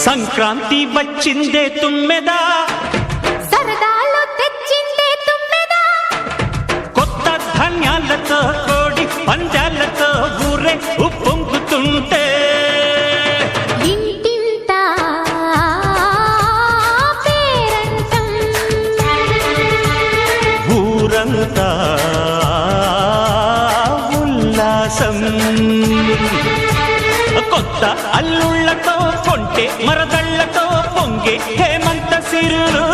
సంక్రాంతి వచ్చిందే తుమ్మెదా, సరదాలు తెచ్చిందే తుమ్మెదా, కొత్త ధాన్యాలతో కోడి పందాలతో ఊరే ఉప్పొంగుతుంటే ఇంటింత పేరంటం, ఊరంతా ఉల్లాసం. కొత్త అల్లుళ్లతో కొంటే మరదళ్లతో పొంగే హేమంత సిరులు.